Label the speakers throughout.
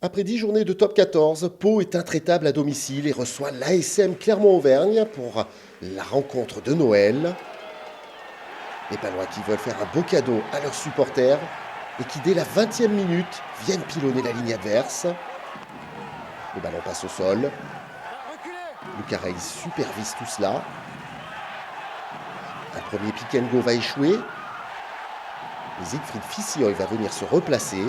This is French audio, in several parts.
Speaker 1: Après 10 journées de top 14, Pau est intraitable à domicile et reçoit l'ASM Clermont-Auvergne pour la rencontre de Noël. Les Palois qui veulent faire un beau cadeau à leurs supporters et qui, dès la 20e minute, viennent pilonner la ligne adverse. Le ballon passe au sol. Lucarelli supervise tout cela. Un premier pick and go va échouer. Siegfried Fissioy va venir se replacer.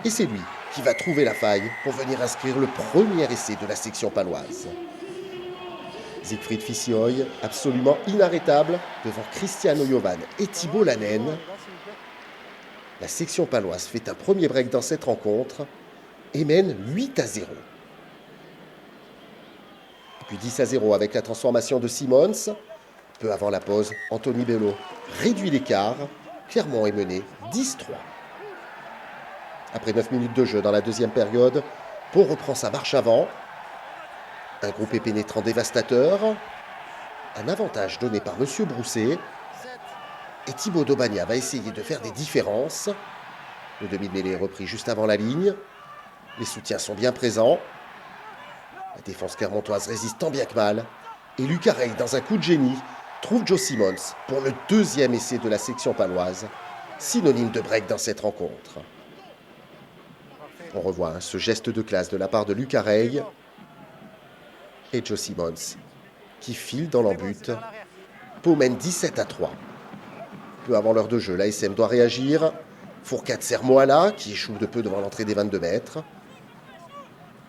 Speaker 1: Et c'est lui qui va trouver la faille pour venir inscrire le premier essai de la section paloise. Siegfried Fissioy, absolument inarrêtable devant Cristiano Jovan et Thibault Lanen. La section paloise fait un premier break dans cette rencontre et mène 8-0. Puis 10-0 avec la transformation de Simons. Peu avant la pause, Anthony Bello réduit l'écart. Clermont est mené 10-3. Après 9 minutes de jeu dans la deuxième période, Pau reprend sa marche avant. Un groupé pénétrant dévastateur. Un avantage donné par M. Brousset. Et Thibaut Daubagna va essayer de faire des différences. Le demi-mêlée est repris juste avant la ligne. Les soutiens sont bien présents. La défense clermontoise résiste tant bien que mal. Et Lucarelli, dans un coup de génie, trouve Joe Simons pour le deuxième essai de la section paloise. Synonyme de break dans cette rencontre. On revoit ce geste de classe de la part de Lucarelli et Joe Simons qui file dans l'embut. Pau mène 17-3. Peu avant l'heure de jeu, l'ASM doit réagir. Fourcade sert Moala qui échoue de peu devant l'entrée des 22 mètres.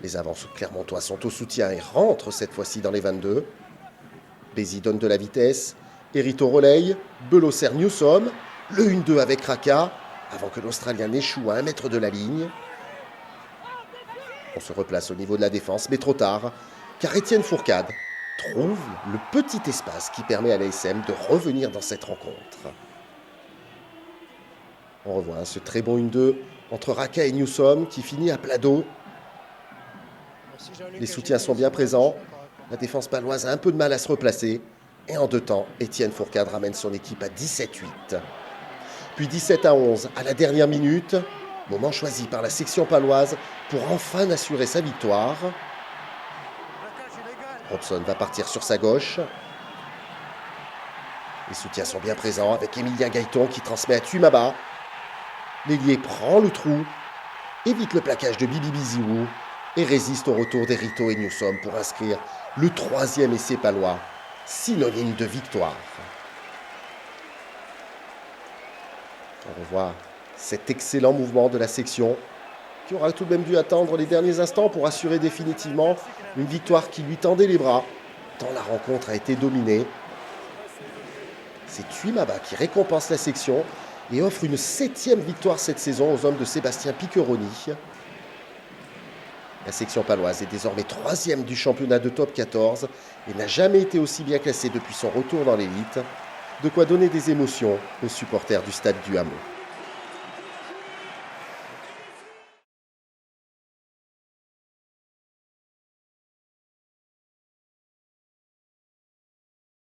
Speaker 1: Les avances clermontois sont au soutien et rentrent cette fois-ci dans les 22. Bézi donne de la vitesse. Erito relaye. Belot sert Newsom. Le 1-2 avec Raka avant que l'Australien n'échoue à 1 mètre de la ligne. On se replace au niveau de la défense, mais trop tard, car Étienne Fourcade trouve le petit espace qui permet à l'ASM de revenir dans cette rencontre. On revoit ce très bon 1-2 entre Raka et Newsom qui finit à plat dos. Les soutiens sont bien présents. La défense paloise a un peu de mal à se replacer. Et en 2 temps, Étienne Fourcade ramène son équipe à 17-8. Puis 17-11 à la dernière minute. Moment choisi par la section paloise pour enfin assurer sa victoire. Robson va partir sur sa gauche. Les soutiens sont bien présents avec Emilien Gaëton qui transmet à Tuimaba. L'ailier prend le trou, évite le plaquage de Bibi Biziou et résiste au retour d'Erito et Newsom pour inscrire le 3e essai palois, synonyme de victoire. On revoit cet excellent mouvement de la section qui aura tout de même dû attendre les derniers instants pour assurer définitivement une victoire qui lui tendait les bras tant la rencontre a été dominée. C'est Tuimaba qui récompense la section et offre une 7e victoire cette saison aux hommes de Sébastien Piccheroni. La section paloise est désormais 3e du championnat de top 14 et n'a jamais été aussi bien classée depuis son retour dans l'élite. De quoi donner des émotions aux supporters du stade du Hameau.